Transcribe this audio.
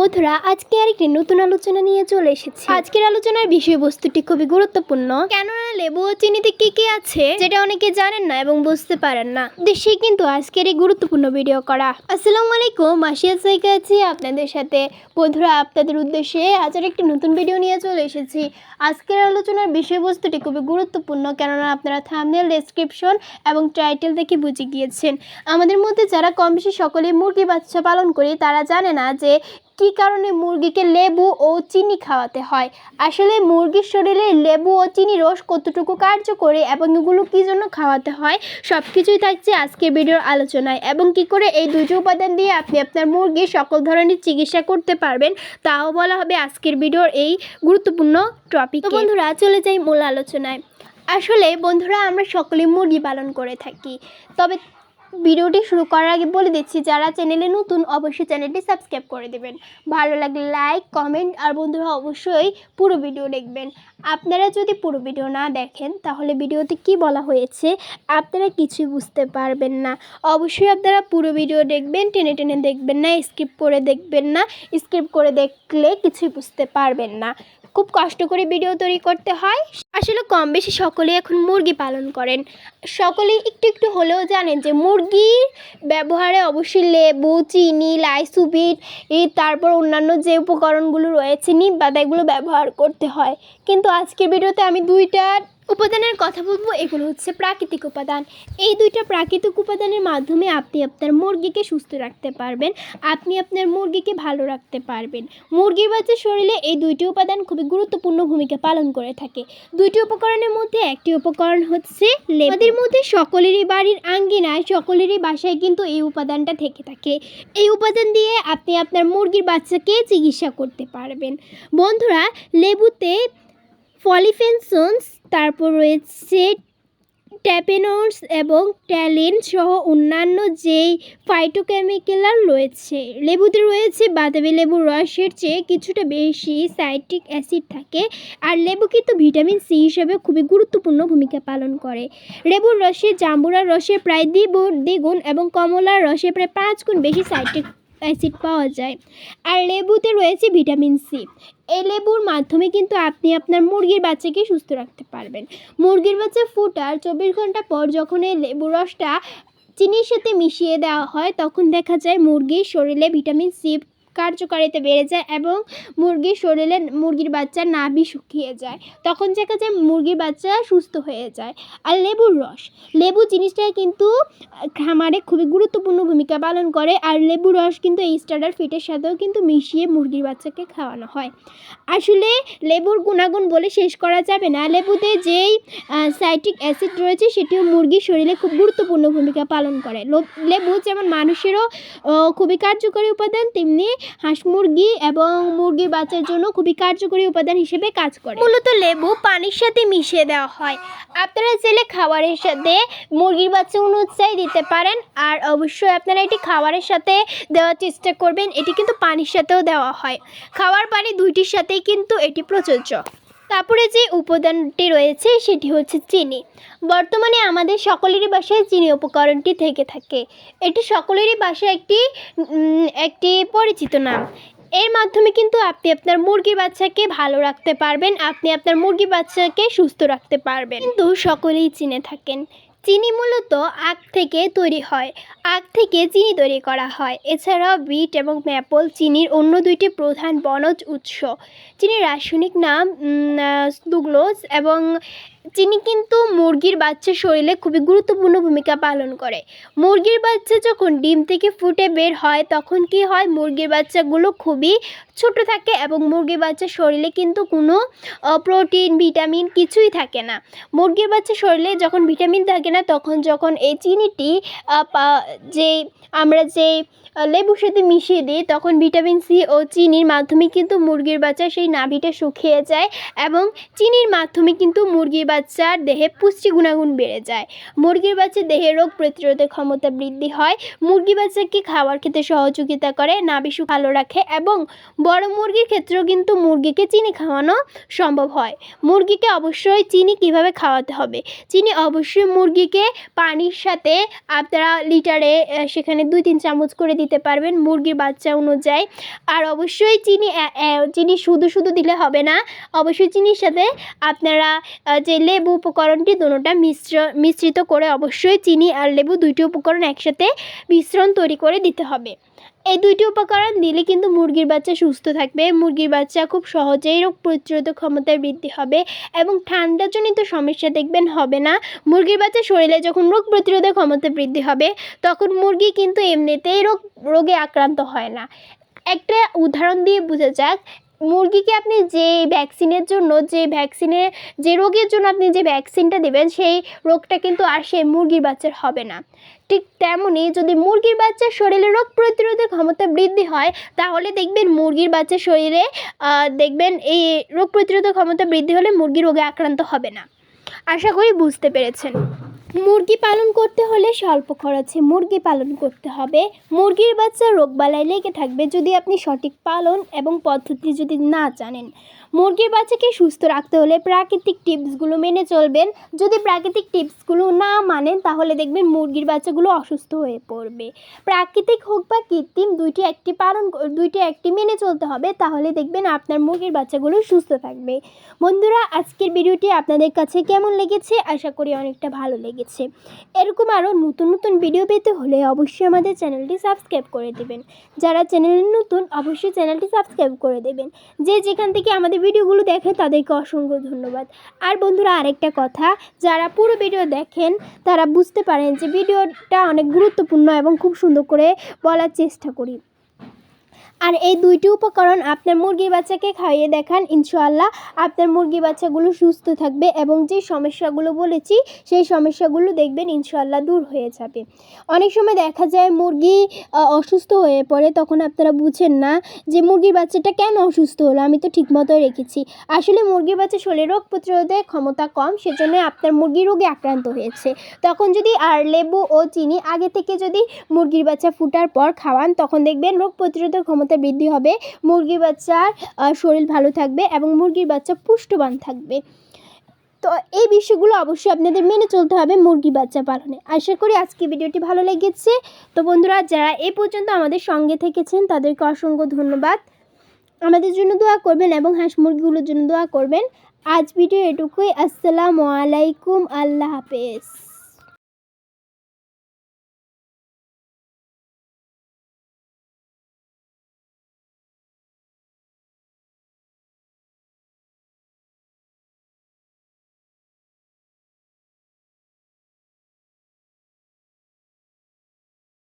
বন্ধুরা আজকে আরেকটি নতুন আলোচনা নিয়ে চলে এসেছি। আজকের আলোচনার বিষয়বস্তুটি খুবই গুরুত্বপূর্ণ, কেননা লেবু ও চিনিতে কি কি আছে যেটা অনেকে জানেন না এবং বুঝতে পারেন না। দেশেই কিন্তু আজকের এই গুরুত্বপূর্ণ ভিডিও করা। আসসালামু আলাইকুম, মাসিয়া সাইকা আছি আপনাদের সাথে। বন্ধুরা আপনাদের উদ্দেশ্যে আজ একটি নতুন ভিডিও নিয়ে চলে এসেছি। আজকের আলোচনার বিষয়বস্তুটি খুবই গুরুত্বপূর্ণ, কেননা আপনারা থাম্বনেল, ডেসক্রিপশন এবং টাইটেল দেখে বুঝে গিয়েছেন। আমাদের মধ্যে যারা কম বেশি সকলে মুরগি বাচ্চা পালন করি তারা জানে না যে কী কারণে মুরগিকে লেবু ও চিনি খাওয়াতে হয়। আসলে মুরগির শরীরে লেবু ও চিনি রস কতটুকু কার্যকরী এবং এগুলো কী জন্য খাওয়াতে হয় সব কিছুই থাকছে আজকে ভিডিওর আলোচনায়, এবং কি করে এই দুইটি উপাদান দিয়ে আপনি আপনার মুরগির সকল ধরনের চিকিৎসা করতে পারবেন তাও বলা হবে আজকের ভিডিওর এই গুরুত্বপূর্ণ টপিক। তো বন্ধুরা চলে যাই মূল আলোচনায়। আসলে বন্ধুরা আমরা সকলেই মুরগি পালন করে থাকি, তবে ভিডিওটি শুরু করার আগে বলে দিচ্ছি যারা চ্যানেলে নতুন অবশ্যই চ্যানেলটি সাবস্ক্রাইব করে দেবেন, ভালো লাগলে লাইক কমেন্ট, আর বন্ধুরা অবশ্যই পুরো ভিডিও দেখবেন। আপনারা যদি পুরো ভিডিও না দেখেন তাহলে ভিডিওতে কি বলা হয়েছে আপনারা কিছুই বুঝতে পারবেন না। অবশ্যই আপনারা পুরো ভিডিও দেখবেন, টেনে টেনে দেখবেন না, স্কিপ করে দেখবেন না। স্কিপ করে দেখলে কিছুই বুঝতে পারবেন না। খুব কষ্ট করে ভিডিও তৈরি করতে হয়। আসলে কম বেশি সকলেই এখন মুরগি পালন করেন, সকলেই একটু একটু হলেও জানেন যে মুরগির ব্যবহারে অবশ্যই লেবু, চিনি, লাইসোবিট, তারপর অন্যান্য যে উপকরণগুলো রয়েছে, নিম পাতা, এগুলো ব্যবহার করতে হয়। কিন্তু আজকের ভিডিওতে আমি দুইটা উপাদানের কথা বলবো। এগুলো হচ্ছে প্রাকৃতিক উপাদান। এই দুইটা প্রাকৃতিক উপাদানের মাধ্যমে আপনি আপনার মুরগিকে সুস্থ রাখতে পারবেন, আপনি আপনার মুরগিকে ভালো রাখতে পারবেন। মুরগির বাচ্চার শরীরে এই দুইটি উপাদান খুবই গুরুত্বপূর্ণ ভূমিকা পালন করে থাকে। দুইটি উপকরণের মধ্যে একটি উপকরণ হচ্ছে লেবু। আমাদের মধ্যে সকলেরই বাড়ির আঙ্গিনায়, সকলেরই বাসায় কিন্তু এই উপাদানটা থেকে থাকে। এই উপাদান দিয়ে আপনি আপনার মুরগির বাচ্চাকে চিকিৎসা করতে পারবেন। বন্ধুরা লেবুতে ফলিফেনসন্স, তারপর রয়েছে ট্যাপেনস এবং ট্যালিন সহ অন্যান্য যেই ফাইটোকেমিক্যাল রয়েছে। লেবুতে রয়েছে বাতাবি লেবুর রসের চেয়ে কিছুটা বেশি সাইট্রিক অ্যাসিড থাকে, আর লেবু কিন্তু ভিটামিন সি হিসেবে খুবই গুরুত্বপূর্ণ ভূমিকা পালন করে। লেবুর রসে জাম্বুরার রসে প্রায় দ্বিগুণ এবং কমলার রসে প্রায় 5 গুণ বেশি সাইট্রিক অ্যাসিড পাওয়া যায়। আর লেবুতে রয়েছে ভিটামিন সি। এই লেবুর মাধ্যমে কিন্তু আপনি আপনার মুরগির বাচ্চাকে সুস্থ রাখতে পারবেন। মুরগির বাচ্চা ফোটার 24 ঘন্টা পর যখন এই লেবুর রসটা চিনির সাথে মিশিয়ে দেওয়া হয় তখন দেখা যায় মুরগির শরীরে ভিটামিন সি কার্যকারিতা বেড়ে যায় এবং মুরগির বাচ্চার নাভি শুকিয়ে যায়। তখন দেখা যায় মুরগির বাচ্চা সুস্থ হয়ে যায়। আর লেবু জিনিসটা কিন্তু খামারে খুবই গুরুত্বপূর্ণ ভূমিকা পালন করে, আর লেবুর রস কিন্তু এই স্টার্টার ফিটের সাথেও কিন্তু মিশিয়ে মুরগির বাচ্চাকে খাওয়ানো হয়। আসলে লেবুর গুণাগুণ বলে শেষ করা যাবে না। লেবুতে যেই সাইট্রিক অ্যাসিড রয়েছে সেটিও মুরগির শরীরে খুব গুরুত্বপূর্ণ ভূমিকা পালন করে। লেবু যেমন মানুষেরও খুবই কার্যকরী উপাদান, তেমনি হাঁস মুরগি এবং মুরগির বাচ্চার জন্য খুবই কার্যকরী উপাদান হিসেবে কাজ করে। মূলত লেবু পানির সাথে মিশিয়ে দেওয়া হয়। আপনারা চাইলে খাবারের সাথে মুরগির বাচ্চা অনুযায়ী দিতে পারেন, আর অবশ্যই আপনারা এটি খাবারের সাথে দেওয়ার চেষ্টা করবেন। এটি কিন্তু পানির সাথেও দেওয়া হয়, খাবার পানি দুইটির সাথেই কিন্তু এটি প্রযোজ্য। তারপরে যে উপাদানটি রয়েছে সেটি হচ্ছে চিনি। বর্তমানে আমাদের সকলেরই বাসায় চিনি উপকরণটি থেকে থাকে। এটি সকলেরই বাসায় একটি পরিচিত নাম। এর মাধ্যমে কিন্তু আপনি আপনার মুরগির বাচ্চাকে ভালো রাখতে পারবেন, আপনি আপনার মুরগির বাচ্চাকে সুস্থ রাখতে পারবেন। কিন্তু সকলেই চিনে থাকেন চিনি মূলত আখ থেকে তৈরি হয়, আখ থেকে চিনি তৈরি করা হয়। এছাড়াও বিট এবং ম্যাপল চিনির অন্য দুইটি প্রধান বনজ উৎস। চিনির রাসায়নিক নাম সুক্রোজ, এবং চিনি কিন্তু মুরগির বাচ্চার শরীরে খুবই গুরুত্বপূর্ণ ভূমিকা পালন করে। মুরগির বাচ্চা যখন ডিম থেকে ফুটে বের হয় তখন কি হয়, মুরগির বাচ্চাগুলো খুবই ছোট থাকে এবং মুরগির বাচ্চার শরীরে কিন্তু কোনো প্রোটিন, ভিটামিন কিছুই থাকে না। মুরগির বাচ্চার শরীরে যখন ভিটামিন থাকে না তখন যখন এই চিনিটি আমরা যেই লেবুর সাথে মিশিয়ে দিই তখন ভিটামিন সি ও চিনির মাধ্যমে কিন্তু মুরগির বাচ্চা সেই নাভিটা শুকিয়ে যায় এবং চিনির মাধ্যমে কিন্তু মুরগির বাচ্চার দেহে পুষ্টি গুণাগুণ বেড়ে যায়। মুরগির বাচ্চার দেহে রোগ প্রতিরোধের ক্ষমতা বৃদ্ধি হয়। মুরগি বাচ্চাকে খাবার খেতে সহযোগিতা করে, নাভি ভালো রাখে এবং বড় মুরগির ক্ষেত্রেও কিন্তু মুরগিকে চিনি খাওয়ানো সম্ভব হয়। মুরগিকে অবশ্যই চিনি কিভাবে খাওয়াতে হবে, চিনি অবশ্যই মুরগিকে পানির সাথে আপনারা লিটারে সেখানে 2-3 চামচ করে দিতে পারবেন মুরগির বাচ্চা অনুযায়ী। আর অবশ্যই চিনি শুধু দিলে হবে না, অবশ্যই চিনির সাথে আপনারা যে লেবু উপকরণটি দুটোটা মিশ্রিত করে অবশ্যই চিনি আর লেবু দুইটি উপকরণ একসাথে মিশ্রণ তৈরি করে দিতে হবে। এই দুইটি উপকরণ দিলে কিন্তু মুরগির বাচ্চা সুস্থ থাকবে, মুরগির বাচ্চা খুব সহজেই রোগ প্রতিরোধক ক্ষমতায় বৃদ্ধি হবে এবং ঠান্ডাজনিত সমস্যা দেখবেন হবে না। মুরগির বাচ্চা শরীরে যখন রোগ প্রতিরোধক ক্ষমতা বৃদ্ধি হবে তখন মুরগি কিন্তু এমনিতেই রোগে আক্রান্ত হয় না। একটা উদাহরণ দিয়ে বোঝা যাক, মুরগিকে আপনি যে রোগের জন্য আপনি যে ভ্যাকসিনটা দেবেন সেই রোগটা কিন্তু আর সেই মুরগির বাচ্চার হবে না। ঠিক তেমনই যদি মুরগির বাচ্চার শরীরে রোগ প্রতিরোধের ক্ষমতা বৃদ্ধি হয় তাহলে দেখবেন মুরগির বাচ্চার শরীরে এই রোগ প্রতিরোধের ক্ষমতা বৃদ্ধি হলে মুরগি রোগে আক্রান্ত হবে না। আশা করি বুঝতে পেরেছেন। মুরগি পালন করতে হলে স্বল্প খরচে মুরগি পালন করতে হবে। মুরগির বাচ্চা রোগবালাই লেগে থাকবে যদি আপনি সঠিক পালন এবং পদ্ধতি যদি না জানেন। মুরগির বাচ্চাকে সুস্থ রাখতে হলে প্রাকৃতিক টিপসগুলো মেনে চলবেন। যদি প্রাকৃতিক টিপসগুলো না মানেন তাহলে দেখবেন মুরগির বাচ্চাগুলো অসুস্থ হয়ে পড়বে। প্রাকৃতিক হোক বা কৃত্রিম দুইটি একটি মেনে চলতে হবে, তাহলে দেখবেন আপনার মুরগির বাচ্চাগুলো সুস্থ থাকবে। বন্ধুরা, আজকের ভিডিওটি আপনাদের কাছে কেমন লেগেছে? আশা করি অনেকটা ভালো লেগেছে। এরকম আরও নতুন ভিডিও পেতে হলে অবশ্যই আমাদের চ্যানেলটি সাবস্ক্রাইব করে দেবেন। যারা চ্যানেলে নতুন অবশ্যই চ্যানেলটি সাবস্ক্রাইব করে দেবেন। যেখান থেকে আমাদের ভিডিওগুলো দেখে তাদেরকে অসংখ্য ধন্যবাদ। আর বন্ধুরা, আরেকটা কথা, যারা পুরো ভিডিও দেখেন তারা বুঝতে পারেন যে ভিডিওটা অনেক গুরুত্বপূর্ণ এবং খুব সুন্দর করে বলার চেষ্টা করি। আর এই দুইটি উপকরণ আপনার মুরগির বাচ্চাকে খাইয়ে দেখান, ইনশাআল্লাহ আপনার মুরগির বাচ্চাগুলো সুস্থ থাকবে এবং যে সমস্যাগুলো বলেছি সেই সমস্যাগুলো দেখবেন ইনশাআল্লাহ দূর হয়ে যাবে। অনেক সময় দেখা যায় মুরগি অসুস্থ হয়ে পড়ে, তখন আপনারা বুঝেন না যে মুরগির বাচ্চাটা কেন অসুস্থ হলো, আমি তো ঠিকমতো রেখেছি। আসলে মুরগির বাচ্চা শরীরে রোগ প্রতিরোধের ক্ষমতা কম, সেজন্য আপনার মুরগি রোগে আক্রান্ত হয়েছে। তখন যদি আর লেবু ও চিনি আগে থেকে যদি মুরগির বাচ্চা ফুটার পর খাওয়ান তখন দেখবেন রোগ প্রতিরোধের ক্ষমতা বৃদ্ধি হবে, মুরগির বাচ্চার শরীর ভালো থাকবে এবং মুরগির বাচ্চা পুষ্টবান থাকবে। তো এই বিষয়গুলো অবশ্যই আপনাদের মেনে চলতে হবে মুরগির বাচ্চা পালনে। আশা করি আজকে ভিডিওটি ভালো লেগেছে। তো বন্ধুরা, যারা এই পর্যন্ত আমাদের সঙ্গে থেকেছেন তাদেরকে অসংখ্য ধন্যবাদ। আমাদের জন্য দোয়া করবেন এবং হাঁস মুরগিগুলোর জন্য দোয়া করবেন। আজ ভিডিও এটুকুই। আসসালামু আলাইকুম, আল্লাহ হাফেজ।